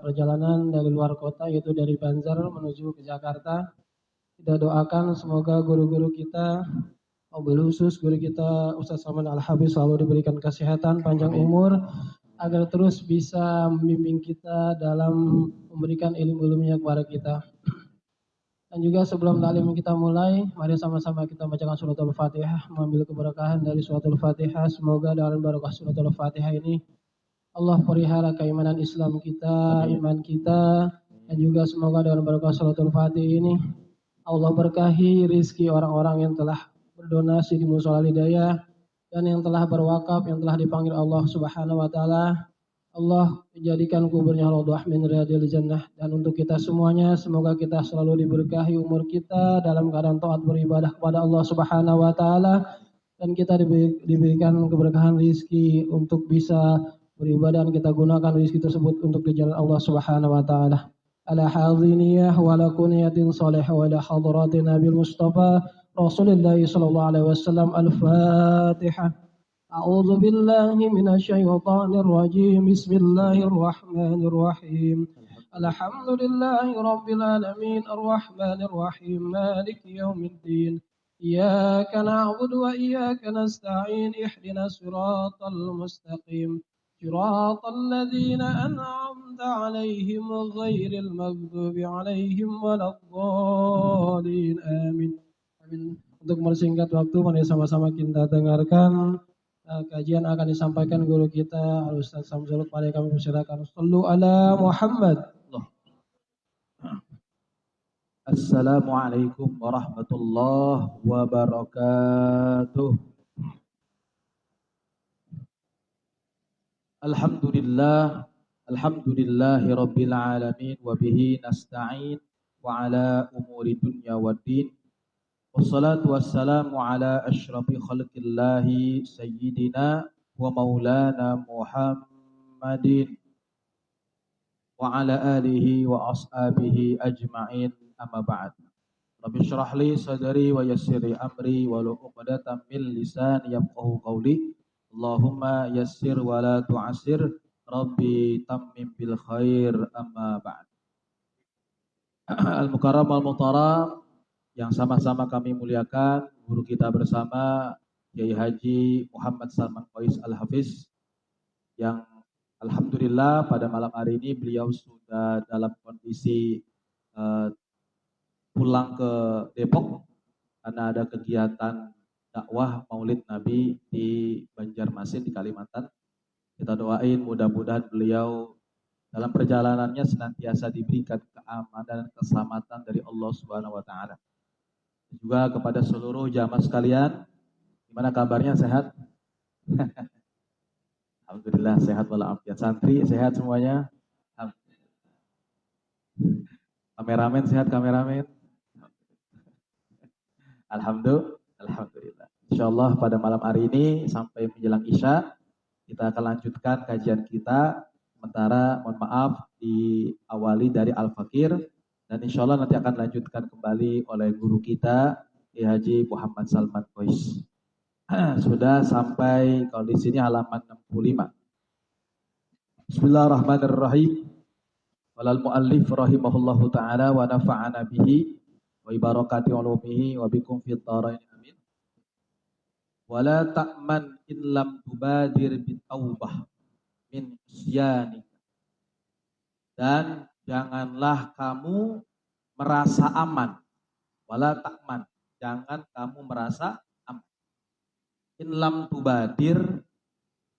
perjalanan dari luar kota, yaitu dari Banjar menuju ke Jakarta. Kita doakan semoga guru-guru kita, wabil khusus guru kita Ustaz Salman Al-Habis selalu diberikan kesehatan, panjang umur, agar terus bisa membimbing kita dalam memberikan ilmu-ilmunya kepada kita. Dan juga sebelum taklim kita mulai, mari sama-sama kita bacakan suratul Fatihah, mengambil keberkahan dari suratul Fatihah. Semoga dalam barakah suratul Fatihah ini Allah pelihara keimanan Islam kita, iman kita, dan juga semoga dalam barakah suratul Fatihah ini Allah berkahi rizki orang-orang yang telah berdonasi di Mushola Hidayah dan yang telah berwakaf, yang telah dipanggil Allah Subhanahu wa taala. Allah jadikan kuburnya raudhah min riyadil jannah. Dan untuk kita semuanya, semoga kita selalu diberkahi umur kita dalam keadaan taat beribadah kepada Allah Subhanahu wa taala, dan kita diberikan keberkahan rizki untuk bisa beribadah, dan kita gunakan rizki tersebut untuk di jalan Allah Subhanahu wa taala. Ala hadziniyah wa ala kuniyatin salih wa ala hadratin Nabil Mustafa Rasulullah sallallahu alaihi wasallam. Al-Fatihah. أعوذ بالله من الشيطان الرجيم بسم الله الرحمن الرحيم الحمد لله رب العالمين الرحمن الرحيم مالك يوم الدين إياك نعبد وإياك نستعين اهدنا الصراط المستقيم صراط الذين أنعمت عليهم غير المغضوب عليهم ولا الضالين آمين. Untuk mempersingkat waktu, mari sama-sama kita dengarkan kajian akan disampaikan guru kita Al-Ustaz Samsul. Pada kami persilakan. Sallu ala Muhammad. Assalamualaikum warahmatullahi wabarakatuh. Alhamdulillahi rabbil alamin wa bihi nasta'in wa ala umuri dunya waddin. Wassalatu wassalamu ala ashrafi khalqillahi sayyidina wa maulana Muhammadin wa ala alihi wa ashabihi ajma'in, amma ba'd. Rabbi syrah li sadri wa yassir li amri wa lu 'uqdatam min lisani yafqahu qawli. Allahumma yassir wa la tu'assir, Rabbi tammim bil khair, amma ba'd. Al-Mukarram al-Muhtaram yang sama-sama kami muliakan, guru kita bersama Kiai Haji Muhammad Salman Qais Al-Hafiz, yang alhamdulillah pada malam hari ini beliau sudah dalam kondisi pulang ke Depok karena ada kegiatan dakwah Maulid Nabi di Banjarmasin di Kalimantan. Kita doain mudah-mudahan beliau dalam perjalanannya senantiasa diberikan keamanan dan keselamatan dari Allah Subhanahu wa taala. Juga kepada seluruh jamaah sekalian, gimana kabarnya, sehat? Alhamdulillah sehat walafiat. Santri sehat semuanya? Kameramen sehat, kameramen? Alhamdulillah. Insyaallah pada malam hari ini sampai menjelang Isya kita akan lanjutkan kajian kita. Sementara mohon maaf diawali dari Al-Fakir, dan insya Allah nanti akan lanjutkan kembali oleh guru kita Kiai Haji Muhammad Salman Qais. Sudah sampai kalau di sini halaman 65. Bismillahirrahmanirrahim. Walal muallif rahimahullahu taala wa nafa'ana bihi wa barakati ulumihi wa bikum fid dharain amin. Wala ta'man in lam tubadir bitaubah min isyani. Dan janganlah kamu merasa aman. Wala ta'man, jangan kamu merasa aman. In lam tubadir,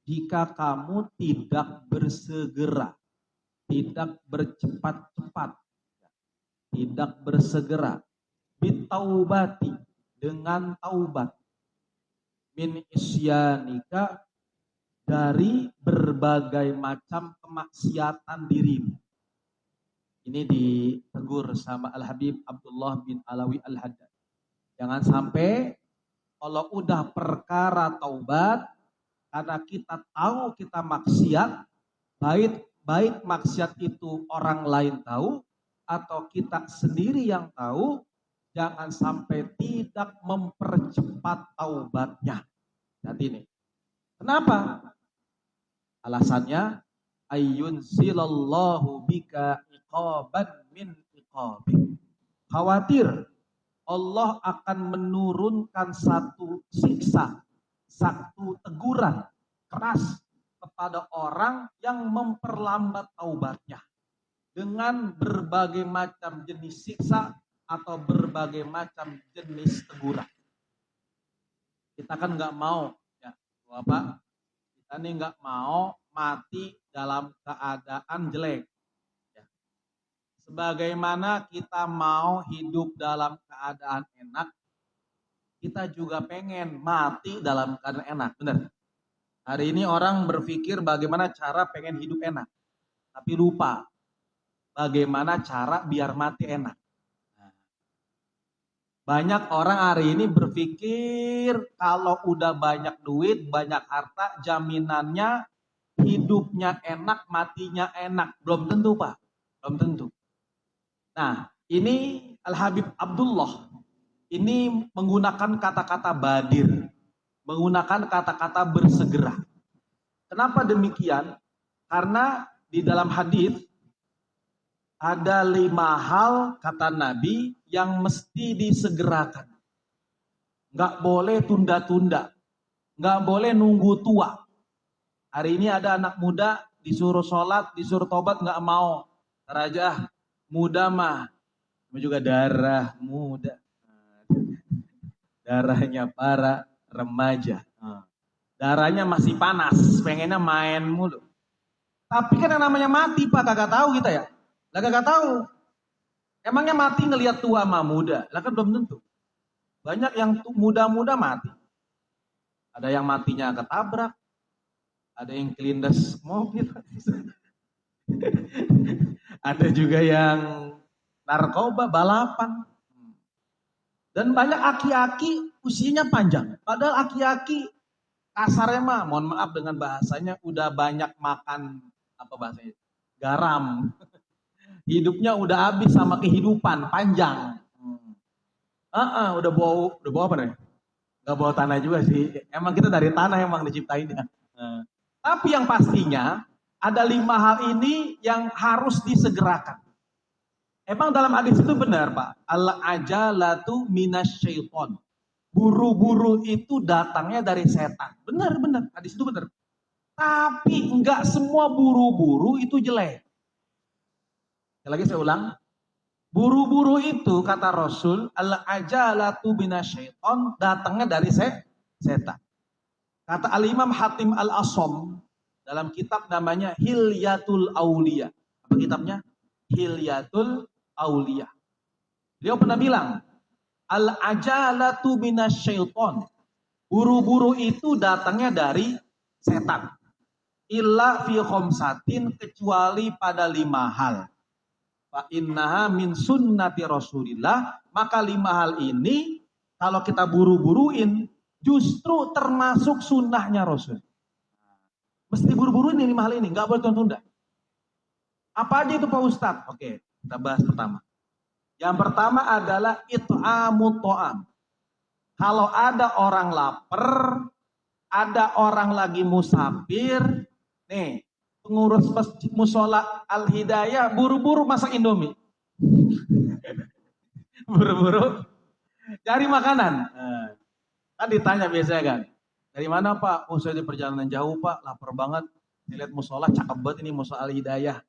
jika kamu tidak bersegera, tidak bercepat-cepat, tidak bersegera, bitaubati, dengan taubat, min isyanika, dari berbagai macam kemaksiatan dirimu. Ini ditegur sama Al-Habib Abdullah bin Alawi Al-Haddad. Jangan sampai kalau udah perkara taubat, karena kita tahu kita maksiat, baik maksiat itu orang lain tahu atau kita sendiri yang tahu, jangan sampai tidak mempercepat taubatnya. Nanti ini. Kenapa? Alasannya, ayyunzilallahu bika iqaban min iqabih. Khawatir Allah akan menurunkan satu siksa, satu teguran keras kepada orang yang memperlambat taubatnya dengan berbagai macam jenis siksa atau berbagai macam jenis teguran. Kita kan nggak mau, ya, Bapak, kita nih nggak mau mati dalam keadaan jelek. Sebagaimana kita mau hidup dalam keadaan enak, kita juga pengen mati dalam keadaan enak, benar? Hari ini orang berpikir bagaimana cara pengen hidup enak, tapi lupa bagaimana cara biar mati enak. Banyak orang hari ini berpikir kalau udah banyak duit, banyak harta, jaminannya hidupnya enak, matinya enak. Belum tentu, Pak. Belum tentu. Nah, ini Al-Habib Abdullah ini menggunakan kata-kata badir, menggunakan kata-kata bersegera. Kenapa demikian? Karena di dalam hadis ada 5 hal kata Nabi yang mesti disegerakan. Nggak boleh tunda-tunda, nggak boleh nunggu tua. Hari ini ada anak muda disuruh sholat, disuruh tobat nggak mau. Raja muda mah, juga darah muda, darahnya para remaja, darahnya masih panas, pengennya main mulu. Tapi kan yang namanya mati Pak, kagak tahu kita ya, lah kagak tahu. Emangnya mati ngelihat tua sama muda? Lah kan belum tentu. Banyak yang muda-muda mati. Ada yang matinya ketabrak, ada yang kelindes mobil. Ada juga yang narkoba, balapan. Dan banyak aki-aki usianya panjang. Padahal aki-aki kasarnya mah, mohon maaf dengan bahasanya, udah banyak makan, apa bahasanya, garam. Hidupnya udah habis sama kehidupan, panjang. Udah bau apa nih? Gak bawa tanah juga sih. Emang kita dari tanah emang diciptainnya. Tapi yang pastinya, ada 5 hal ini yang harus disegerakan. Emang dalam hadis itu benar Pak. Al-ajalatu minasyaiton. Buru-buru itu datangnya dari setan. Benar. Hadis itu benar. Tapi enggak semua buru-buru itu jelek. Sekali lagi saya ulang. Buru-buru itu kata Rasul, al-ajalatu minasyaiton, datangnya dari setan. Kata Al-Imam Hatim Al-Asom dalam kitab namanya Hilyatul Aulia. Apa kitabnya? Hilyatul Aulia. Beliau pernah bilang, al-ajalatu minasyaiton. Buru-buru itu datangnya dari setan. Illa fi khamsatin, kecuali pada 5 hal. Fa innaha min sunnati Rasulillah. Maka 5 hal ini kalau kita buru-buruin justru termasuk sunnahnya Rasul. Mesti buru-buruin ini 5 hal ini, nggak boleh tunda-tunda. Apa aja itu Pak Ustadz? Oke, kita bahas pertama. Yang pertama adalah it'amut ta'am. Kalau ada orang lapar, ada orang lagi musafir, nih, pengurus masjid musola Al-Hidayah buru-buru masak Indomie. Buru-buru cari makanan. Kan ditanya biasanya kan, dari mana Pak? Oh saya di perjalanan jauh Pak, lapar banget. Saya lihat musola, cakep banget ini musola Al-Hidayah.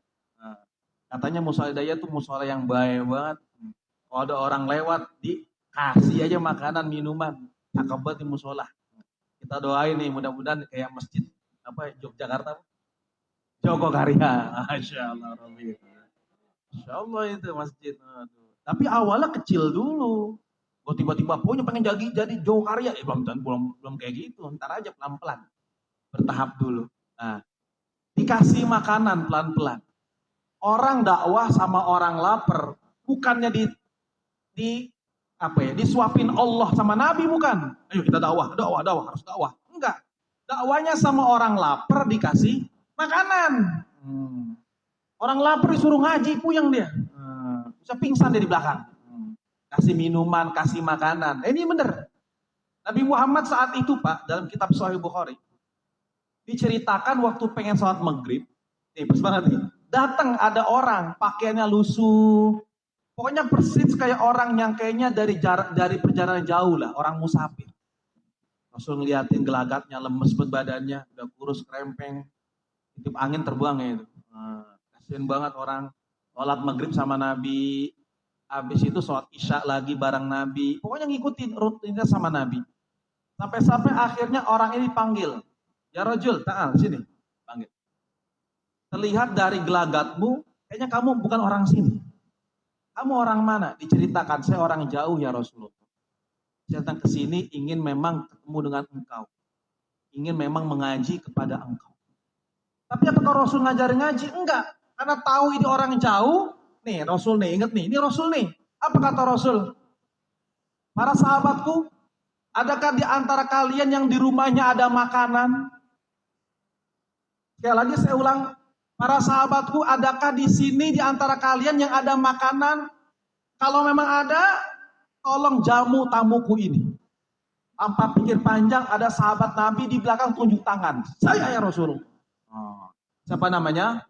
Katanya musola Al-Hidayah tuh musola yang baik banget. Kalau ada orang lewat, dikasih aja makanan, minuman. Cakep banget ini musola. Kita doain nih, mudah-mudahan kayak masjid apa Yogyakarta, Jogokarya. Masya Allah, Rabbi. Masya Allah itu masjid. Tapi awalnya kecil dulu. Gue tiba-tiba punya pengen jadi Jogokarya. Belum kayak gitu. Ntar aja pelan-pelan. Bertahap dulu. Nah, dikasih makanan pelan-pelan. Orang dakwah sama orang lapar bukannya disuapin Allah sama Nabi, bukan. Ayo kita dakwah, harus dakwah. Enggak. Dakwanya sama orang lapar dikasih makanan. Orang lapar disuruh ngaji, puyeng dia. Bisa pingsan dia di belakang. Kasih minuman, kasih makanan. Ini benar. Nabi Muhammad saat itu Pak, dalam kitab Sahih Bukhari, diceritakan waktu pengen sholat maghrib, pas banget nih. Datang ada orang, pakaiannya lusuh. Pokoknya persis kayak orang yang kayaknya dari perjalanan jauh lah, orang musafir. Rasul ngeliatin gelagatnya, lemes badannya, udah kurus krempeng. Titip angin terbuang ya itu. Kasian banget orang sholat maghrib sama Nabi. Habis itu sholat isya lagi bareng Nabi. Pokoknya ngikutin rutinnya sama Nabi. Sampai-sampai akhirnya orang ini panggil. Ya Rajul, ta'al, sini. Panggil. Terlihat dari gelagatmu, kayaknya kamu bukan orang sini. Kamu orang mana? Diceritakan, saya orang jauh ya Rasulullah. Saya datang ke sini ingin memang ketemu dengan engkau. Ingin memang mengaji kepada engkau. Tapi apakah Rasul ngajarin ngaji? Enggak. Karena tahu ini orang jauh. Nih Rasul nih, ingat nih, ini Rasul nih. Apa kata Rasul? Para sahabatku, adakah di antara kalian yang di rumahnya ada makanan? Sekali lagi saya ulang. Para sahabatku, adakah di sini di antara kalian yang ada makanan? Kalau memang ada, tolong jamu tamuku ini. Tanpa pikir panjang, ada sahabat Nabi di belakang tunjuk tangan. Saya ya Rasul. Siapa namanya?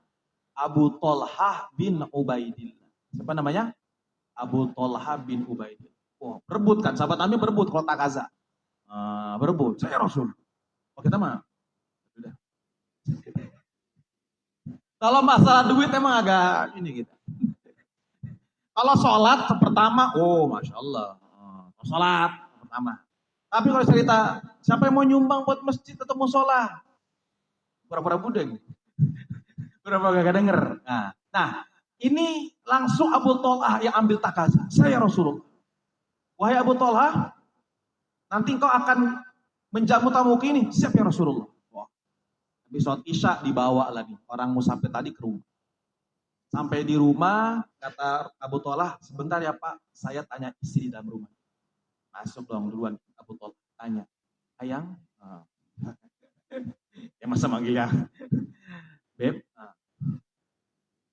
Abu Thalhah bin Ubaidillah. Siapa namanya? Abu Thalhah bin Ubaidillah. Oh, berebut kan? Sahabat Nabi berebut kalau takaza. Berebut. Saya Rasul. Oh, kita mah. Sudah. Kalau masalah duit emang agak ini gitu. Kalau sholat pertama, oh Masya Allah. Sholat pertama. Tapi kalau cerita, siapa yang mau nyumbang buat masjid atau mau sholat? Pura-pura budeng. Pura-pura gak denger. Nah, ini langsung Abu Thalhah yang ambil takaza. Saya Rasulullah. Wahai Abu Thalhah, nanti engkau akan menjamu tamu ini. Siap ya Rasulullah. Habis sholat isya dibawa lagi orang musafir tadi ke rumah. Sampai di rumah kata Abu Thalhah, sebentar ya Pak, saya tanya istri di dalam rumah. Masuk dong duluan Abu Thalhah tanya, ayang, ya masa manggil ya, Beb,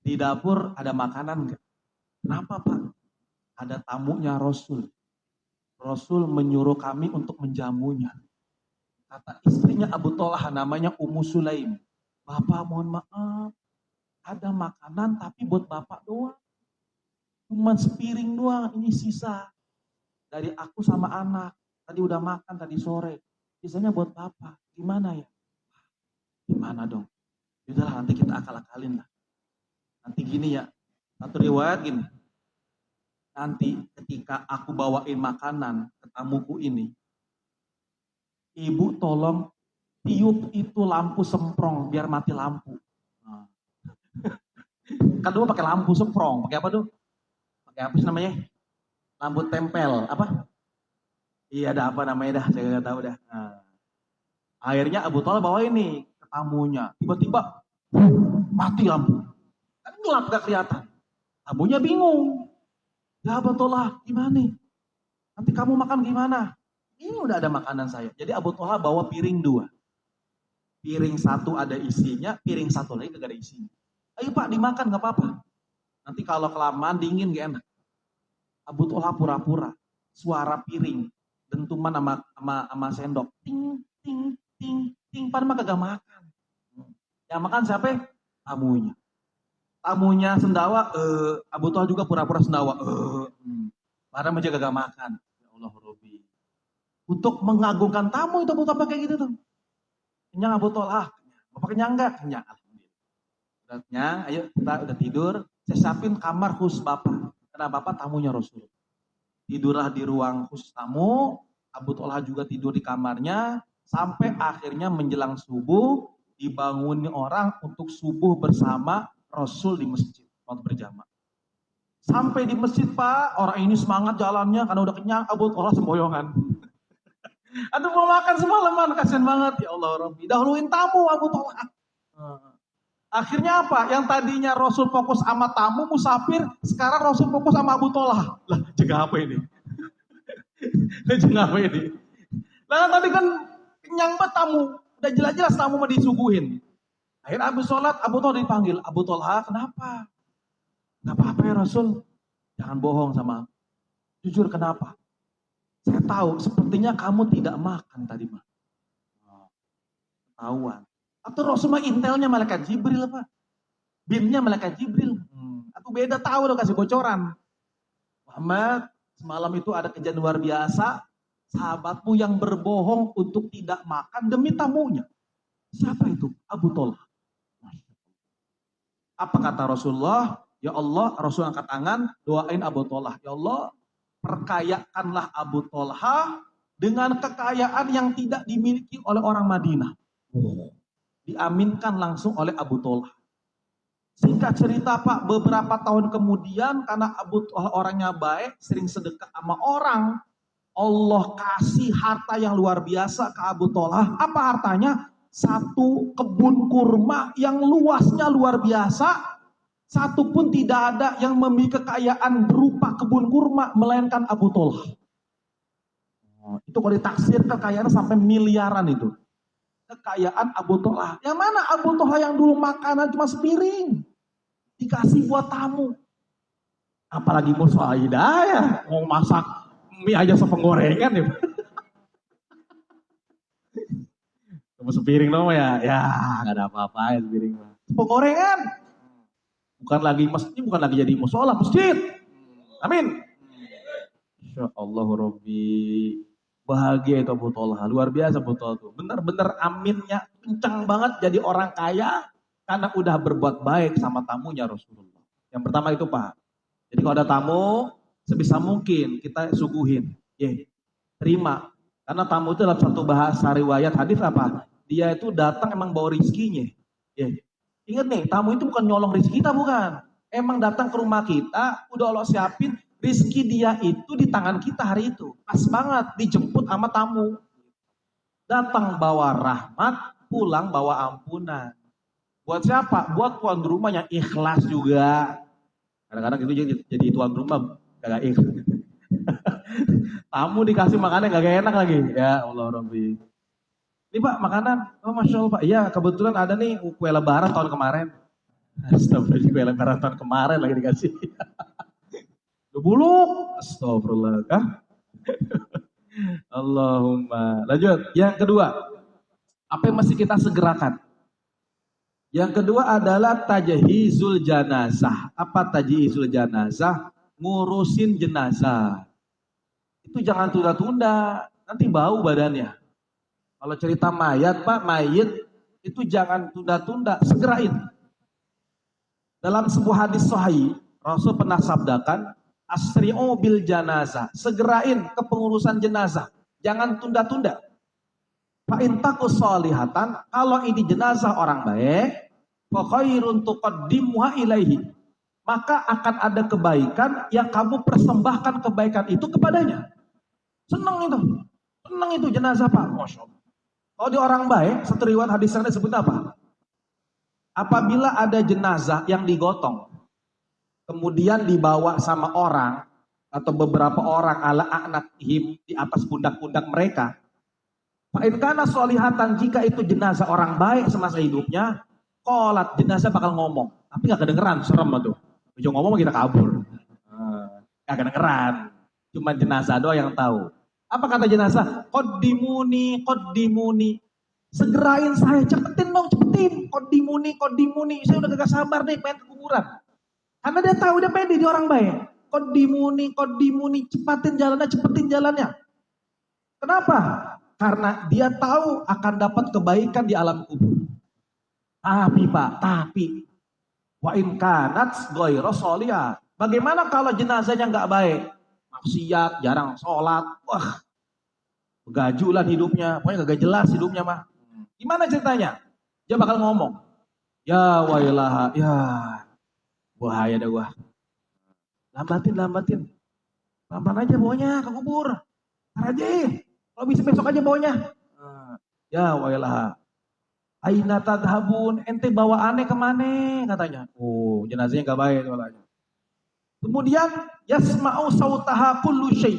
di dapur ada makanan nggak? Kenapa Pak? Ada tamunya Rasul. Rasul menyuruh kami untuk menjamunya. Kata istrinya Abu Thalhah namanya Ummu Sulaim. Bapak mohon maaf, ada makanan tapi buat Bapak doang. Cuman sepiring doang, ini sisa. Dari aku sama anak. Tadi udah makan tadi sore. Sisanya buat Bapak. Gimana ya? Gimana dong? Yaudahlah nanti kita akal-akalin lah. Nanti gini ya. Satu riwayat gini. Nanti ketika aku bawain makanan ke tamuku ini. Ibu tolong tiup itu lampu semprong biar mati lampu. Kan dulu pakai lampu semprong, pakai apa tuh? Pakai apa sih namanya? Lampu tempel, apa? Iya ada apa namanya dah, saya nggak tahu dah. Akhirnya Abu Thalhah bawa ini ke tamunya, tiba-tiba mati lampu. Kan gelap gak kelihatan. Tamunya bingung. Ya Abu Thalhah, gimana? Nanti kamu makan gimana? Ini udah ada makanan saya. Jadi Abu Thalhah bawa piring 2. Piring 1 ada isinya, piring 1 lagi gak ada isinya. Ayo Pak dimakan gak apa-apa. Nanti kalau kelamaan dingin gak enak. Abu Thalhah pura-pura. Suara piring. Dentuman sama sendok. Ting, ting, ting, ting. Padahal mah kagak makan. Yang makan siapa? Tamunya. Tamunya sendawa. Abu Thalhah juga pura-pura sendawa. Padahal mah gak makan. Ya Allah Robbi. Untuk mengagungkan tamu itu Abu Thalhah kayak gitu tuh. Kenyang Abu Thalhah. Bapak kenyang enggak? Kenyang. Alhamdulillah. Udah kenyang, ayo kita udah tidur. Saya siapin kamar khusus Bapak. Karena Bapak tamunya Rasul. Tidurlah di ruang khusus tamu. Abu Thalhah juga tidur di kamarnya. Sampai akhirnya menjelang subuh. Dibangunin orang untuk subuh bersama Rasul di masjid. Waktu berjamaah. Sampai di masjid Pak. Orang ini semangat jalannya. Karena udah kenyang. Abu Thalhah semboyongan. Aduh mau makan semalaman, kasian banget. Ya Allah Rabbi, dahuluin tamu Abu Thalhah. Akhirnya apa? Yang tadinya Rasul fokus sama tamu, musafir, sekarang Rasul fokus sama Abu Thalhah. Lah, jaga apa ini? Jaga apa ini? Lah tadi kan kenyang banget tamu. Udah jelas-jelas tamu mau disuguhin. Akhirnya habis sholat, Abu Thalhah dipanggil. Abu Thalhah, kenapa? Gak apa-apa ya Rasul. Jangan bohong sama aku. Jujur kenapa? Saya tahu, sepertinya kamu tidak makan tadi mah. Ketahuan. Atau Rasul mah intelnya malaikat Jibril apa? Binnya malaikat Jibril. Atau beda tahu lo kasih bocoran. Muhammad, semalam itu ada kejadian luar biasa. Sahabatmu yang berbohong untuk tidak makan demi tamunya. Siapa itu? Abu Thalhah. Apa kata Rasulullah? Ya Allah, Rasul angkat tangan, doain Abu Thalhah. Ya Allah, perkayakanlah Abu Thalhah dengan kekayaan yang tidak dimiliki oleh orang Madinah. Diaminkan langsung oleh Abu Thalhah. Singkat cerita Pak, beberapa tahun kemudian karena Abu Thalhah orangnya baik, sering sedekah sama orang, Allah kasih harta yang luar biasa ke Abu Thalhah. Apa hartanya? Satu kebun kurma yang luasnya luar biasa. Satu pun tidak ada yang memiliki kekayaan berupa kebun kurma melainkan Abu Thalhah. Itu kalau ditaksir kekayaan sampai miliaran itu. Kekayaan Abu Thalhah. Yang mana Abu Thalhah yang dulu makanan cuma sepiring. Dikasih buat tamu. Apalagi musuh hidayah. Mau masak mie aja sepenggorengan ya. Cuma sepiring dong ya. Ya gak ada apa-apa ya sepiring. Sepenggorengan. Bukan lagi masjid, bukan lagi jadi musola, masjid. Amin. Insya Allah Rabbi. Bahagia itu Abu Thalhah, luar biasa Abu Thalhah itu. Benar-benar aminnya kencang banget jadi orang kaya karena udah berbuat baik sama tamunya Rasulullah. Yang pertama itu Pak. Jadi kalau ada tamu, sebisa mungkin kita suguhin. Terima. Karena tamu itu dalam satu bahasa riwayat hadis apa? Dia itu datang emang bawa rizkinya. Ingat nih, tamu itu bukan nyolong rizki kita, bukan. Emang datang ke rumah kita, udah Allah siapin. Rizki dia itu di tangan kita hari itu. Pas banget dijemput sama tamu. Datang bawa rahmat, pulang bawa ampunan. Buat siapa? Buat tuan rumah yang ikhlas juga. Kadang-kadang itu jadi tuan rumah gak ikhlas. Tamu dikasih makanan gak enak lagi. Ya Allah Rabbi. Ini Pak makanan, oh Masya Allah Pak. Iya kebetulan ada nih kue lebaran tahun kemarin. Astagfirullah, kue lebaran tahun kemarin lagi dikasih. Buluk, astagfirullah. Allahumma. Lanjut, yang kedua. Apa yang mesti kita segerakan? Yang kedua adalah tajhizul janazah. Apa tajhizul janazah? Ngurusin jenazah. Itu jangan tunda-tunda, nanti bau badannya. Kalau cerita mayat Pak, mayit itu jangan tunda-tunda, segerain. Dalam sebuah hadis sahih, Rasul pernah sabdakan, asri'u bil janazah, segerain ke pengurusan jenazah, jangan tunda-tunda. Fa in taku sholihatan, kalau ini jenazah orang baik, fa khairun tuqaddimuha ilaihi, maka akan ada kebaikan yang kamu persembahkan kebaikan itu kepadanya. Senang itu jenazah Pak, Masya Allah. Kalau dia orang baik, satu riwayat hadis yang disebut apa? Apabila ada jenazah yang digotong, kemudian dibawa sama orang atau beberapa orang ala a'naqihim di atas pundak-pundak mereka. Fa in kana sholihatan, jika itu jenazah orang baik semasa hidupnya, qalat, jenazah bakal ngomong, tapi enggak kedengeran, serem tuh. Ujung ngomong kita kabur. Enggak kedengeran. Cuma jenazah doang yang tahu. Apa kata jenazah? Qaddimuni, qaddimuni. Segerain saya, cepetin dong, cepetin. Qaddimuni, qaddimuni. Saya udah gak sabar nih pengen ke kuburan. Karena dia tahu, dia pede, dia orang baik. Qaddimuni, qaddimuni. Cepetin jalannya. Kenapa? Karena dia tahu akan dapat kebaikan di alam kubur. Tapi Pak, wa in kanat ghairu sholihah. Bagaimana kalau jenazahnya nggak baik? Maksiat, jarang sholat, wah, begajulan hidupnya, pokoknya gak jelas hidupnya mah. Gimana ceritanya? Dia bakal ngomong, ya wailaha, ya bahaya dah gua. Lambatin. Lamban aja bawanya ke kubur. Ntar aja, kalau bisa besok aja bawanya. Ya wailaha. Aina tadhabun, ente bawa aneh kemana katanya. Oh, jenazahnya gak baik katanya. Kemudian yasma'u sautaha kullu syai'.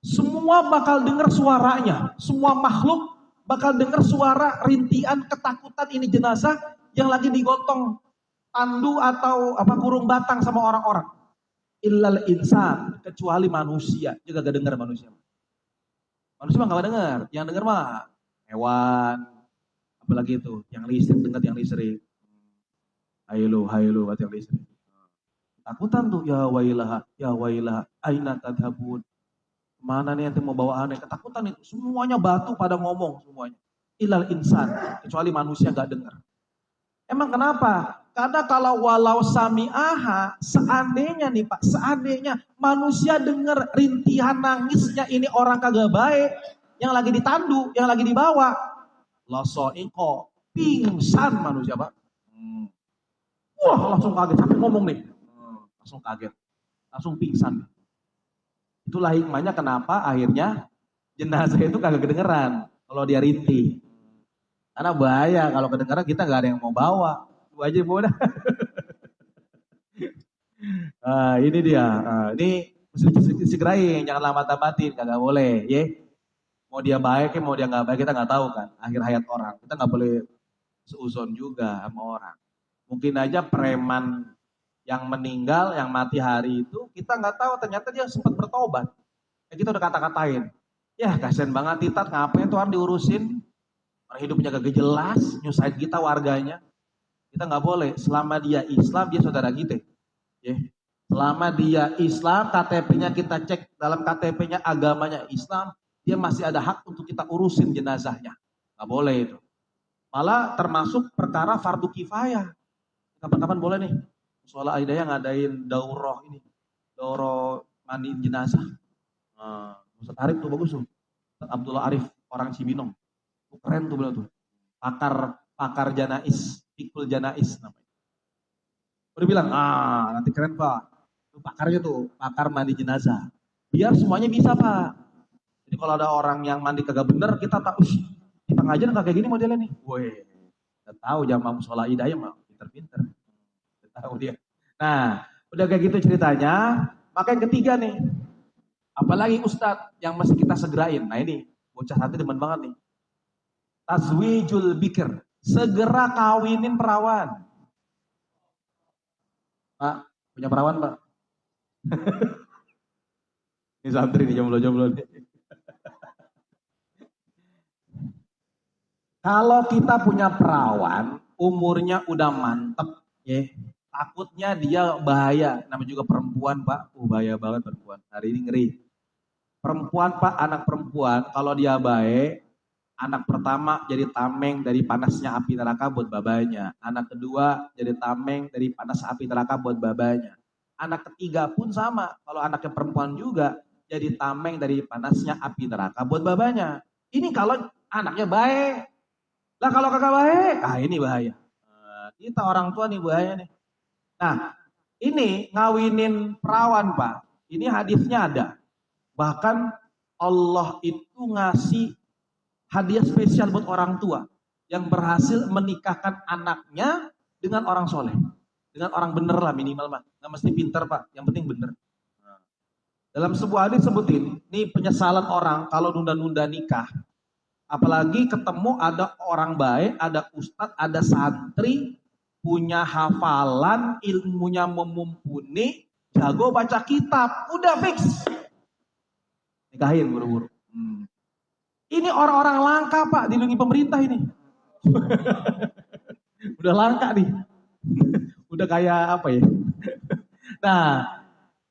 Semua bakal dengar suaranya. Semua makhluk bakal dengar suara rintian ketakutan ini jenazah yang lagi digotong tandu atau kurung batang sama orang-orang. Illal insan, kecuali manusia. Juga gak dengar manusia. Manusia mah gak dengar. Yang dengar mah hewan. Apalagi itu, yang listrik dengar yang listrik. Hailu, baca istri. Takutan tuh, ya wailaha, aina tadhabun. Mana nih yang mau bawa aneh? Ketakutan itu. Semuanya batu pada ngomong semuanya. Ilal insan, kecuali manusia gak dengar. Emang kenapa? Karena kalau walau sami'aha, seandainya nih Pak, seandainya manusia dengar rintihan nangisnya ini orang kagak baik, yang lagi ditandu, yang lagi dibawa, laso'iko, pingsan manusia Pak. Wah langsung kaget, sampai ngomong nih. Langsung kaget, langsung pingsan. Itulah hikmahnya kenapa akhirnya jenazah itu kagak kedengeran kalau dia rintih. Karena bahaya kalau kedengeran kita gak ada yang mau bawa. Itu aja bodoh. Ini dia. Ini mesti segerain, jangan lama-lamatin, kagak boleh, ya. Mau dia baik, mau dia nggak baik kita nggak tahu kan. Akhir hayat orang, kita nggak boleh seuzon juga sama orang. Mungkin aja preman yang meninggal, yang mati hari itu, kita nggak tahu ternyata dia sempat bertobat. Kita udah kata-katain, ya kasian banget Titat, ngapain tuh orang diurusin, orang hidupnya gak jelas, nyusahin kita warganya. Kita nggak boleh, selama dia Islam, dia saudara kita. Ya. Selama dia Islam, KTP-nya kita cek dalam KTP-nya agamanya Islam, dia masih ada hak untuk kita urusin jenazahnya. Nggak boleh itu. Malah termasuk perkara fardu kifayah. Kapan-kapan boleh nih, Musola Hidayah ngadain daurah ini, daurah mandiin jenazah. Ustaz Arif tuh bagus tuh. Ustaz Abdullah Arif, orang Cibinong. Tuh keren tuh beliau tuh. Pakar janais, pikul janais namanya. Udah bilang, nanti keren Pak. Itu pakarnya tuh, pakar mandi jenazah. Biar semuanya bisa Pak. Jadi kalau ada orang yang mandi kagak bener, kita tahu, kita ngajar kayak gini modelnya nih. Woi, kita tahu jamaah Musola Hidayah mah pinter-pinter. Kita tahu dia. Nah, udah kayak gitu ceritanya. Maka yang ketiga nih, apalagi Ustadz yang mesti kita segerain. Nah ini, bocah satu demen banget nih. Tazwijul bikir, segera kawinin perawan. Pak, punya perawan Pak? Ini santri nih, jomblo-jomblo nih. Kalau kita punya perawan, umurnya udah mantep, ya. Takutnya dia bahaya. Namanya juga perempuan Pak, bahaya banget perempuan. Hari ini ngeri. Perempuan Pak, anak perempuan, kalau dia baik, anak pertama jadi tameng dari panasnya api neraka buat babanya. Anak kedua jadi tameng dari panas api neraka buat babanya. Anak ketiga pun sama, kalau anaknya perempuan juga jadi tameng dari panasnya api neraka buat babanya. Ini kalau anaknya baik. Lah kalau kakak baik, ini bahaya. Kita orang tua nih bahaya nih. Nah, ini ngawinin perawan Pak. Ini hadisnya ada. Bahkan Allah itu ngasih hadiah spesial buat orang tua yang berhasil menikahkan anaknya dengan orang soleh. Dengan orang bener lah minimal Pak. Nggak mesti pinter Pak, yang penting bener. Dalam sebuah hadis sebutin, ini penyesalan orang kalau nunda-nunda nikah. Apalagi ketemu ada orang baik, ada ustadz, ada santri, punya hafalan, ilmunya memumpuni, jago baca kitab, udah fix. Nikahin buru-buru. Ini orang-orang langka Pak, dilindungi pemerintah ini. Udah langka nih. Udah kayak apa ya. Nah,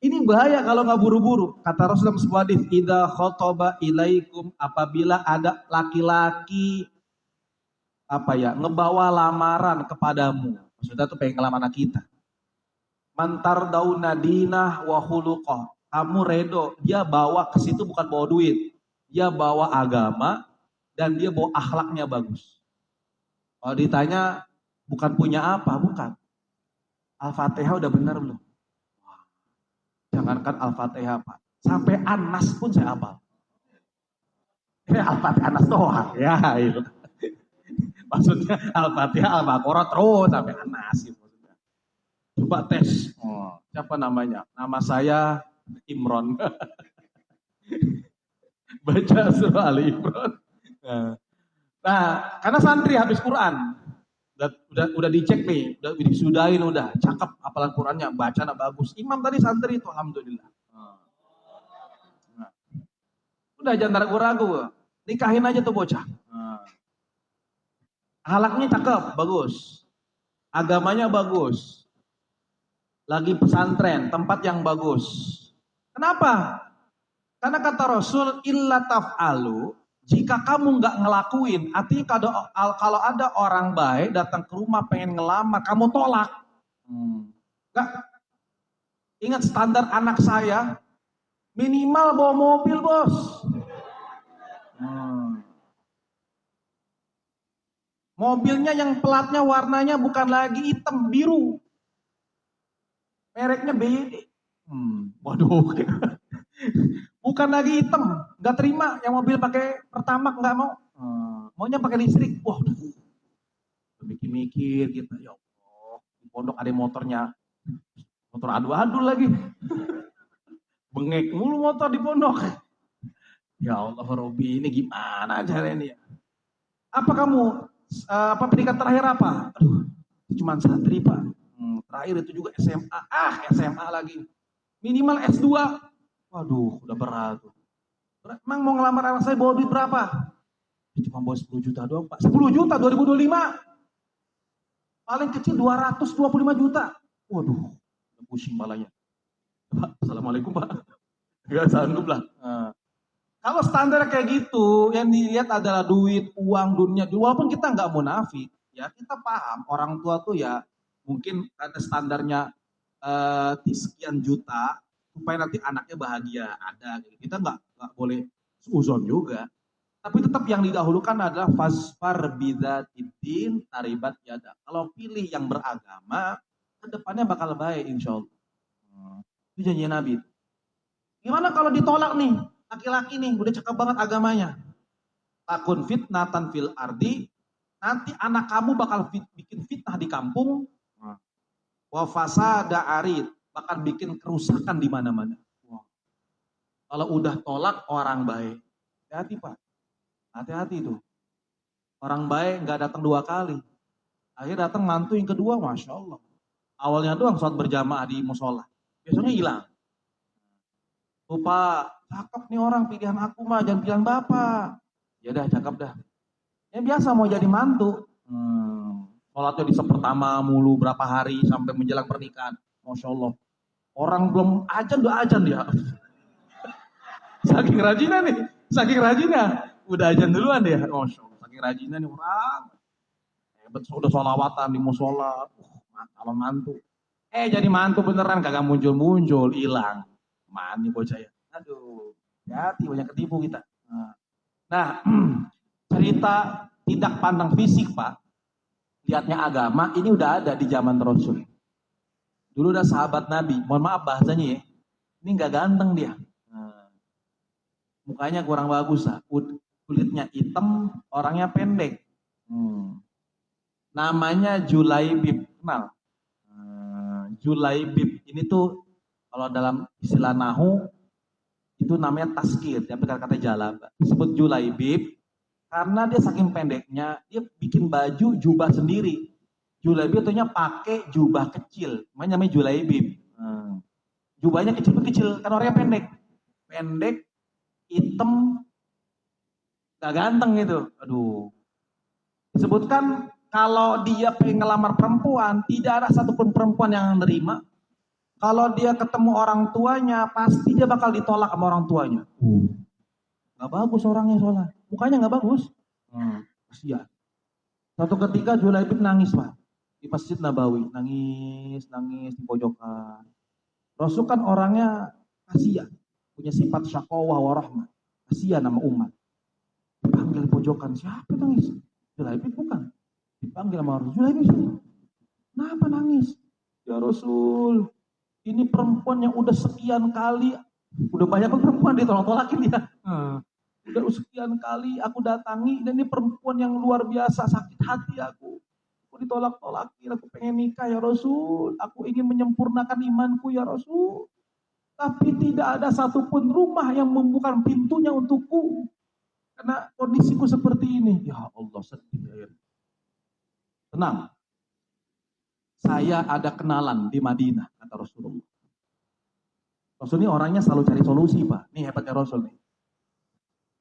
ini bahaya kalau nggak buru-buru. Kata Rasulullah sebuah hadis, idza khotoba ilaikum, apabila ada laki-laki ngebawa lamaran kepadamu. Maksudnya tuh pengen ngelamar anak kita. Mantar dauna dinah wa khuluqah. Kamu redo, dia bawa ke situ bukan bawa duit. Dia bawa agama dan dia bawa akhlaknya bagus. Kalau ditanya bukan punya apa, bukan. Al-Fatihah udah benar belum? Jangankan Al-Fatihah Pak, sampai Anas pun saya hafal. Al-Fatihah Anas doang, ya itu. Maksudnya Al-Fatihah Al-Baqarah terus sampai Anas gitu. Coba tes, siapa namanya? Nama saya Imron. Baca surah Ali Imran. Nah, karena santri habis Quran. Udah dicek nih, udah disudahin udah, cakep hafalan Qurannya, bacanya bagus. Imam tadi santri itu alhamdulillah. Nah, udah jangan ragu-ragu, nikahin aja tuh bocah. Halaknya cakep, bagus. agamanya bagus, lagi pesantren, tempat yang bagus. Kenapa? Karena kata Rasul, illa taf'alu, jika kamu nggak ngelakuin, artinya kalau ada orang baik datang ke rumah pengen ngelamar, kamu tolak. Nggak. Ingat standar anak saya, minimal bawa mobil, bos. Mobilnya yang pelatnya warnanya bukan lagi hitam, biru. Mereknya BYD. Waduh. Bukan lagi hitam, nggak terima yang mobil pakai Pertamax, nggak mau. Maunya pakai listrik. Wah, mikir-mikir gitu. Ya Allah, di pondok ada motornya, motor adu-adu lagi. Bengek mulu motor di pondok. Ya Allah, Robi, ini gimana caranya? Apa kamu? Pendidikan terakhir apa? Aduh, cuma santri, Pak. Terakhir itu juga SMA. SMA lagi. Minimal S2. Waduh, udah berat. Emang mau ngelamar anak saya bawa duit berapa? Cuma bawa 10 juta doang, Pak. 10 juta 2025. Paling kecil 225 juta. Waduh, udah pusing malahnya. Pak, assalamualaikum, Pak. Gak sanggup lah. Kalau standar kayak gitu, yang dilihat adalah duit, uang, dunia. Walaupun kita nggak munafik, ya kita paham orang tua tuh ya mungkin ada standarnya sekian juta supaya nanti anaknya bahagia, ada. Kita nggak boleh suzon juga. Tapi tetap yang didahulukan adalah fasfar bidzatid taribat yada. Kalau pilih yang beragama, kedepannya bakal baik insya Allah. Itu janji Nabi. Gimana kalau ditolak nih? Laki-laki nih, udah cakep banget agamanya. Takun fitnatan fil ardi, nanti anak kamu bakal bikin fitnah di kampung. Wa fasada arid, bahkan bikin kerusakan di mana-mana. Kalau udah tolak orang baik, hati-hati Pak. Hati-hati tuh. Orang baik nggak datang 2 kali. Akhirnya datang mantu yang kedua, Masya Allah. Awalnya doang sholat berjamaah di musola. Besoknya hilang. Lupa, cakep nih orang, pilihan aku mah, jangan pilihan bapak. Ya udah, cakep dah. Ya biasa mau jadi mantu. Sholatnya di sepertama mulu berapa hari sampai menjelang pernikahan. Masya Allah. Orang belum ajan, udah ajan dia. Saking rajinnya nih, saking rajinnya. Udah ajan duluan dia. Masya Allah, saking rajinnya nih orang. Hebat, udah sholawatan di musola. Calon mantu. Jadi mantu beneran kagak muncul-muncul, hilang. Mani bocah ya. Aduh, hati banyak ketipu kita. Nah, cerita tidak pandang fisik Pak, lihatnya agama, ini udah ada di zaman Rasul. Dulu udah sahabat Nabi, mohon maaf bahasanya ya, ini nggak ganteng dia. Mukanya kurang bagus lah, kulitnya hitam, orangnya pendek. Namanya Julaibib, kenal? Julaibib, ini tuh kalau dalam istilah nahu itu namanya taskir, tapi kata-kata jalaba. Disebut Julaibib karena dia saking pendeknya, dia bikin baju jubah sendiri. Julaibib artinya pakai jubah kecil, namanya Julaibib. Jubahnya kecil-kecil, kan orangnya pendek. Pendek, hitam, gak ganteng gitu. Aduh. Disebutkan kalau dia pengen ngelamar perempuan, tidak ada satupun perempuan yang menerima. Kalau dia ketemu orang tuanya, pasti dia bakal ditolak sama orang tuanya. Gak bagus orangnya soalnya. Mukanya gak bagus. Kasihan. Suatu ketika Julaibib nangis Pak. Di Masjid Nabawi. Nangis di pojokan. Rasul kan orangnya kasihan. Punya sifat syakawah warahmah. Kasihan sama umat. Dipanggil di pojokan. Siapa nangis? Julaibib bukan. Dipanggil sama Rasul. Julaibib. Kenapa nangis? Ya Rasul. Ini perempuan yang udah sekian kali, udah banyak perempuan ditolak-tolakin dia. Udah sekian kali aku datangi, dan ini perempuan yang luar biasa, sakit hati aku. Aku ditolak-tolakin, aku pengen nikah ya Rasul. Aku ingin menyempurnakan imanku ya Rasul. Tapi tidak ada satupun rumah yang membuka pintunya untukku. Karena kondisiku seperti ini. Ya Allah, sedih. Tenang. Saya ada kenalan di Madinah, kata Rasulullah. Rasul ini orangnya selalu cari solusi, Pak. Ini hebatnya Rasul nih.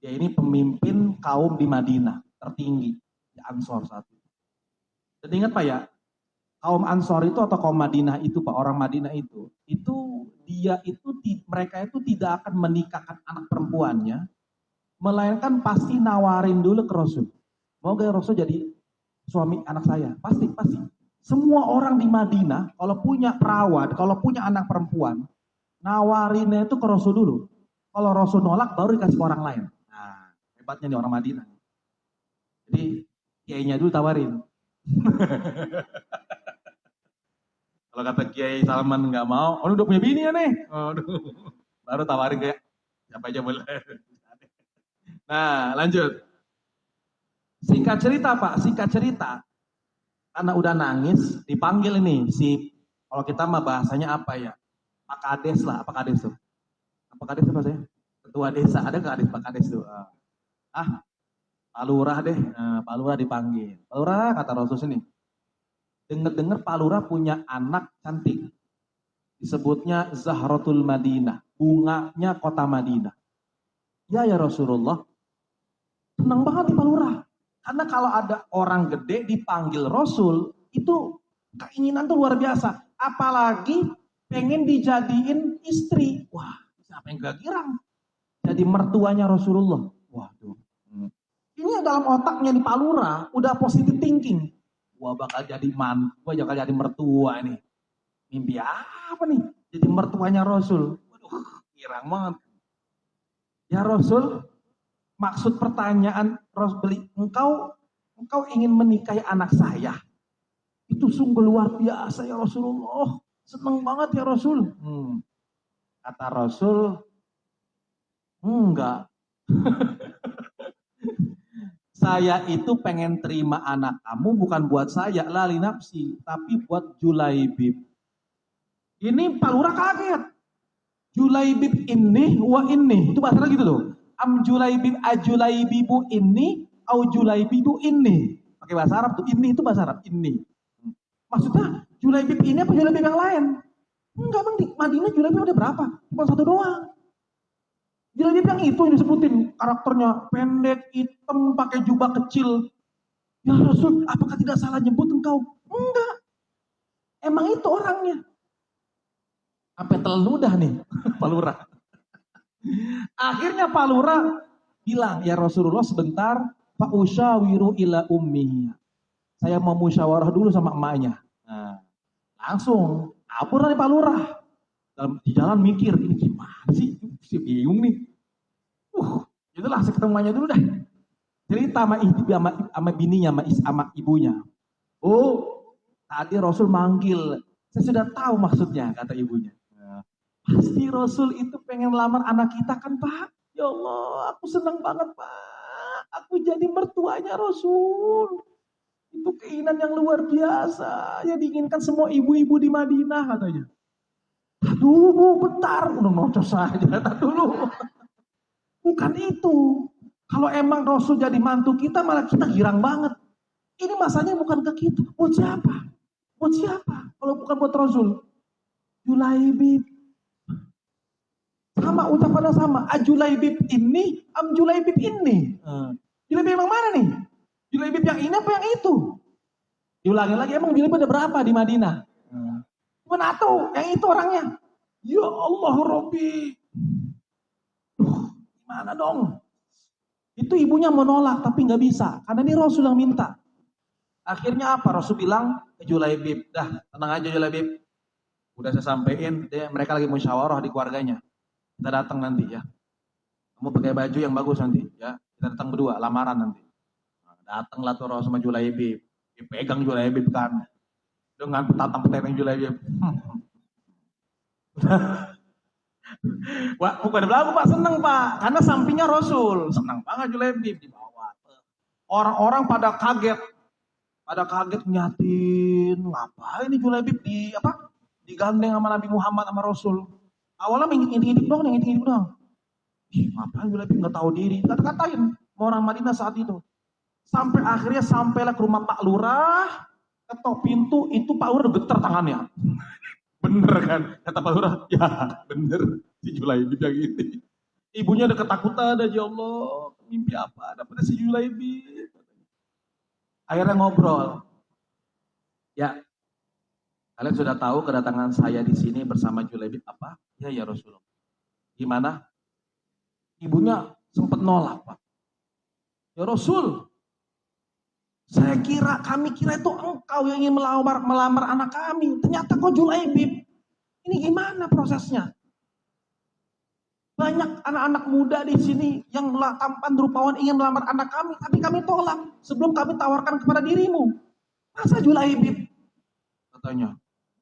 Dia ini pemimpin kaum di Madinah, tertinggi di Ansor saat itu. Dan ingat Pak ya, kaum Ansor itu atau kaum Madinah itu, Pak, orang Madinah itu mereka itu tidak akan menikahkan anak perempuannya, melainkan pasti nawarin dulu ke Rasul. Mau gak Rasul jadi suami anak saya? Pasti. Semua orang di Madinah kalau punya perawat, kalau punya anak perempuan, nawarinnya itu ke Rasul dulu. Kalau Rasul nolak baru dikasih ke orang lain. Nah, hebatnya nih orang Madinah. Jadi kiainya dulu tawarin. Kalau kata Kiai Salman nggak mau, oh udah punya bini ya nih. Baru tawarin kayak siapa aja boleh. Nah, lanjut. Singkat cerita, Pak, karena udah nangis, dipanggil ini kalau kita mah bahasanya apa ya? Pak Kades lah, Pak Kades tuh. Pak Kades apa sih? Ketua desa, ada nggak Kades, Pak Kades tuh? Pak Lurah deh, Pak Lurah dipanggil. Pak Lurah, kata Rasul sini, dengar Pak Lurah punya anak cantik. Disebutnya Zahratul Madinah, bunganya kota Madinah. Ya Rasulullah, senang banget nih Pak Lurah. Karena kalau ada orang gede dipanggil Rasul, itu keinginan tuh luar biasa. Apalagi pengen dijadiin istri. Wah, siapa yang gak girang? Jadi mertuanya Rasulullah. Waduh. Ini dalam otaknya di Pak Lurah udah positive thinking. Wah, bakal jadi mertua ini. Mimpi apa nih? Jadi mertuanya Rasul. Waduh, girang banget. Ya Rasul, maksud pertanyaan Rasul, engkau ingin menikahi anak saya. Itu sungguh luar biasa ya Rasulullah. Senang banget ya Rasul. Kata Rasul, enggak. Saya itu pengen terima anak kamu bukan buat saya, lali nafsi, tapi buat Julaibib. Ini Pak Lurah kaget. Julaibib ini wa ini. Itu bahasa gitu loh. Am Julaibib ajulaibibu ini au Julaibibu ini. Pakai bahasa Arab tuh, ini itu bahasa Arab, ini. Maksudnya Julaibib ini apa Julaibib yang lain? Enggak Bang, di Madinah Julaibib ada berapa? Cuma satu doang. Julaibib yang itu yang disebutin, karakternya pendek, hitam, pakai jubah kecil. Ya Rasul, apakah tidak salah nyebut engkau? Enggak. Emang itu orangnya. Sampai teludah nih Pak Lurah. Akhirnya Pak Lurah bilang, ya Rasulullah sebentar, Pak usyawiru ila ummi. Saya mau musyawarah dulu sama emaknya. Nah, langsung kabur dari Pak Lurah. Di jalan mikir, ini gimana sih? Bingung nih. Itulah seketemuannya dulu dah. Cerita sama bininya, sama ibunya. Oh, tadi Rasul manggil. Saya sudah tahu maksudnya, kata ibunya. Pasti Rasul itu pengen lamar anak kita kan Pak? Ya Allah, aku senang banget Pak. Aku jadi mertuanya Rasul. Itu keinginan yang luar biasa. Yang diinginkan semua ibu-ibu di Madinah katanya. Aduh Bu, bentar. Udah nocos saja, dulu. Bukan itu. Kalau emang Rasul jadi mantu kita, malah kita girang banget. Ini masanya bukan ke kita. Buat siapa? Buat siapa? Kalau bukan buat Rasul. Julaibib. Sama ucapannya sama. Ajulaibib ini, am Julaibib ini. Julaibib yang mana nih? Julaibib yang ini apa yang itu? Diulangi lagi, emang Julaibib ada berapa di Madinah? Cuma satu, yang itu orangnya. Ya Allah Rabbi. Gimana dong? Itu ibunya menolak tapi nggak bisa. Karena ini Rasul yang minta. Akhirnya apa? Rasul bilang ke Julaibib. Dah, tenang aja Julaibib. Udah saya sampein, mereka lagi musyawarah di keluarganya. Kita datang nanti ya. Kamu pakai baju yang bagus nanti ya. Kita datang berdua, lamaran nanti. Nah, datanglah tuh Rasul sama Julaibib. Dipegang Julaibib kan. Dengan petang-petang Julaibib. Wah, bukan belagu Pak, seneng Pak. Karena sampingnya Rasul. Senang banget Julaibib dibawa. Orang-orang pada kaget. Nyatin. Ngapain nih Julaibib digandeng sama Nabi Muhammad sama Rasul. Awalnya ngintip-ngintip doang. Ngapain Julaibib nggak tahu diri. Kata-katain orang Madinah saat itu. Sampai akhirnya sampailah ke rumah Pak Lurah. Ketok pintu, itu Pak Lurah getar tangannya. Bener kan? Kata Pak Lurah, ya bener. Si Julaibib yang ini. Ibunya udah ketakutan, ya Allah. Mimpi apa? Dapetnya si Julaibib. Akhirnya ngobrol. Ya, Kalian sudah tahu kedatangan saya di sini bersama Julaibib apa? Ya Rasulullah. Gimana? Ibunya sempat nolak, Pak. Ya Rasul, kami kira itu engkau yang ingin melamar anak kami. Ternyata kau Julaibib. Ini gimana prosesnya? Banyak anak-anak muda di sini yang tampan rupawan ingin melamar anak kami, tapi kami tolak sebelum kami tawarkan kepada dirimu. Masa Julaibib? Katanya,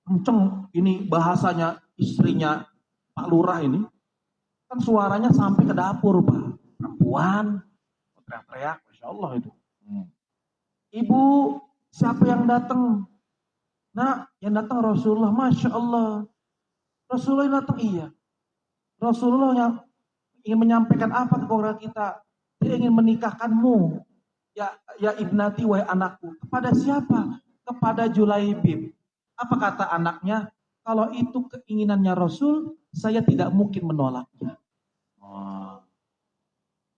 kenceng ini bahasanya istrinya Pak Lurah ini. Kan suaranya sampai ke dapur, Pak. Perempuan, teriak-teriak, Masya Allah itu. Ibu, siapa yang datang? Nah, yang datang Rasulullah, Masya Allah. Rasulullah yang datang, iya. Rasulullah yang ingin menyampaikan apa kepada kita? Dia ingin menikahkanmu. Ya ibnati, wahai anakku. Kepada siapa? Kepada Julaibib. Apa kata anaknya? Kalau itu keinginannya Rasul, saya tidak mungkin menolaknya. Oh,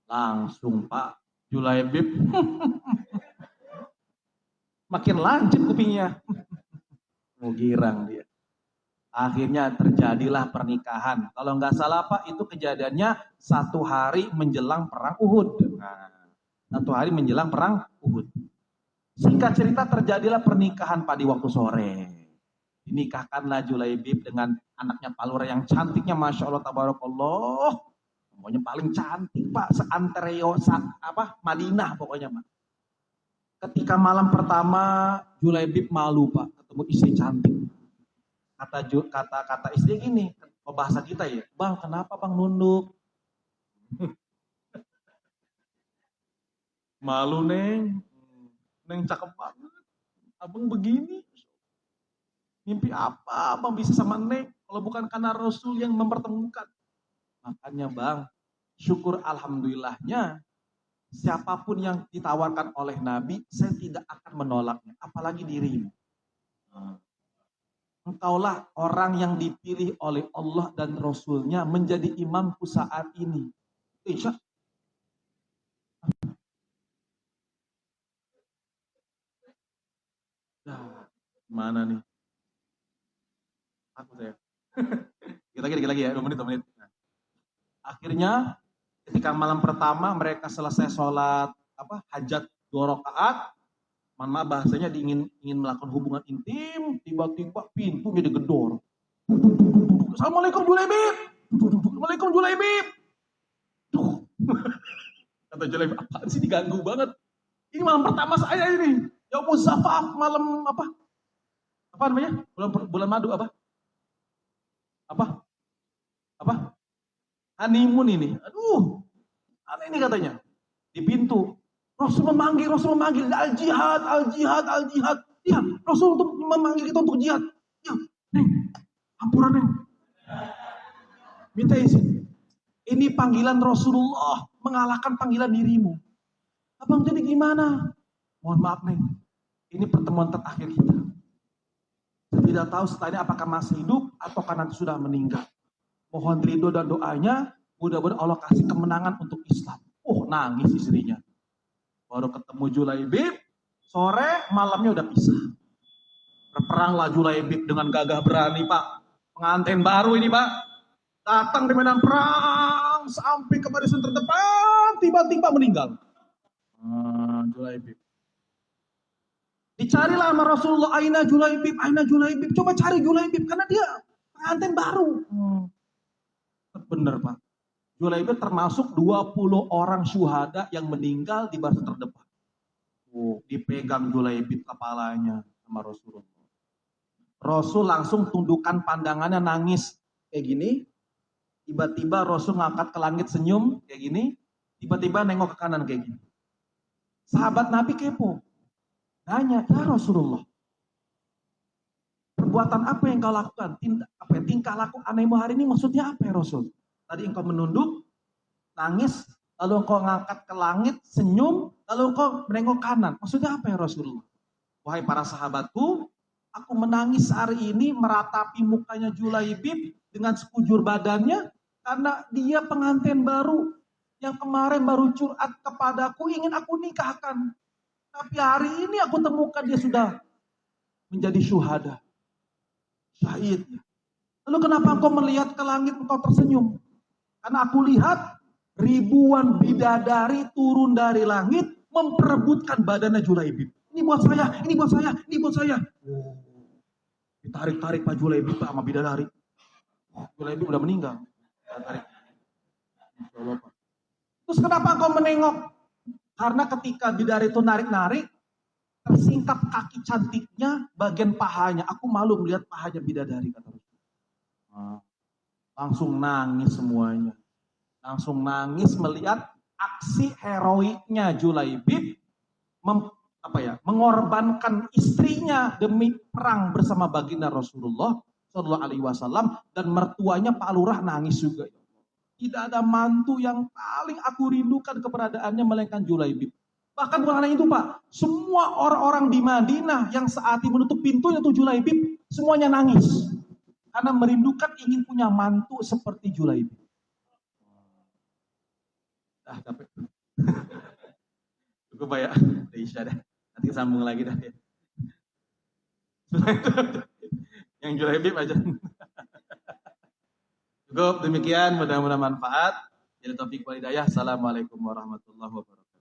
langsung Pak Julaibib makin lancip kupingnya. Mau girang dia. Akhirnya terjadilah pernikahan. Kalau nggak salah Pak, itu kejadiannya 1 hari menjelang perang Uhud. Nah, 1 hari menjelang perang Uhud. Singkat cerita terjadilah pernikahan Pak di waktu sore. Dinikahkanlah Julaibib dengan anaknya Pak Lurah yang cantiknya Masya Allah tabarakallah. Pokoknya paling cantik Pak, seantero Madinah pokoknya Pak. Ketika malam pertama Julaibib malu Pak, ketemu istri cantik. Kata istri gini, bahasa kita ya, Bang kenapa Bang nunduk? Malu Neng cakep banget, Abang begini. Mimpi apa Abang bisa sama Neng, kalau bukan karena Rasul yang mempertemukan. Makanya Bang, syukur alhamdulillahnya, siapapun yang ditawarkan oleh Nabi, saya tidak akan menolaknya, apalagi dirimu. Engkaulah orang yang dipilih oleh Allah dan Rasulnya menjadi imamku saat ini. Insya nah, mana nih? Aku saya. Kita lagi ya, 2 menit. Nah, akhirnya ketika malam pertama mereka selesai sholat hajat 2 rakaat, mohon maaf bahasanya ingin melakukan hubungan intim, tiba-tiba pintunya digedor. Assalamualaikum Julaibib. Assalamualaikum Julaibib. Kata Julaibib, apaan sih diganggu banget? Ini malam pertama saya ini. Ya Zafaf, malam apa namanya? Bulan madu apa? Honeymoon ini. Aduh, aneh ini katanya. Di pintu. Rasul memanggil, al-jihad. Ya, Rasul untuk memanggil kita untuk jihad. Ya, Neng, ampuran Neng. Minta izin. Ini panggilan Rasulullah mengalahkan panggilan dirimu. Abang jadi gimana? Mohon maaf Neng, ini pertemuan terakhir kita. Saya tidak tahu setelah ini apakah masih hidup atau nanti sudah meninggal. Mohon ridho dan doanya, mudah-mudahan Allah kasih kemenangan untuk Islam. Nangis istrinya. Baru ketemu Julaibib, sore malamnya udah pisah. Berperanglah Julaibib dengan gagah berani Pak. Pengantin baru ini Pak. Datang di medan perang sampai ke barisan terdepan, tiba-tiba meninggal. Julaibib. Dicarilah sama Rasulullah, aina Julaibib. Coba cari Julaibib karena dia pengantin baru. Bener Pak. Julaibib termasuk 20 orang syuhada yang meninggal di barisan terdepan. Dipegang Julaibib kepalanya sama Rasulullah. Rasul langsung tundukkan pandangannya nangis kayak gini. Tiba-tiba Rasul ngangkat ke langit senyum kayak gini. Tiba-tiba nengok ke kanan kayak gini. Sahabat Nabi kepo. Nanya, ya Rasulullah, perbuatan apa yang kau lakukan? Tingkah laku anehmu hari ini maksudnya apa ya Rasul? Tadi engkau menunduk, nangis, lalu engkau ngangkat ke langit, senyum, lalu engkau menengok kanan. Maksudnya apa ya Rasulullah? Wahai para sahabatku, aku menangis hari ini meratapi mukanya Julaibib dengan sekujur badannya, karena dia pengantin baru yang kemarin baru curhat kepadaku, ingin aku nikahkan. Tapi hari ini aku temukan dia sudah menjadi syuhada. syahidnya. Lalu kenapa engkau melihat ke langit engkau tersenyum? Karena aku lihat ribuan bidadari turun dari langit memperebutkan badannya Julaibib. Ini buat saya, ini buat saya, ini buat saya. Oh, ditarik-tarik Pak Julaibib sama bidadari. Julaibib udah meninggal. Tarik. Terus kenapa engkau menengok? Karena ketika bidadari itu narik-narik, tersingkap kaki cantiknya, bagian pahanya. Aku malu melihat pahanya bidadari, kata Rasul. Langsung nangis semuanya. Langsung nangis melihat aksi heroiknya Julaibib mengorbankan istrinya demi perang bersama baginda Rasulullah Shallallahu Alaihi Wasallam, dan mertuanya Pak Lurah nangis juga. Tidak ada mantu yang paling aku rindukan keberadaannya melainkan Julaibib. Bahkan bukan hanya itu Pak, semua orang-orang di Madinah yang saat ini menutup pintunya tuh Julaibib, semuanya nangis. Karena merindukan ingin punya mantu seperti Julaibib. Capek. Cukup Pak ya, udah Isya dah. Nanti sambung lagi dah ya. Yang Julaibib aja. Cukup demikian, mudah-mudahan manfaat. Jadi taufik wal hidayah. Assalamualaikum warahmatullahi wabarakatuh.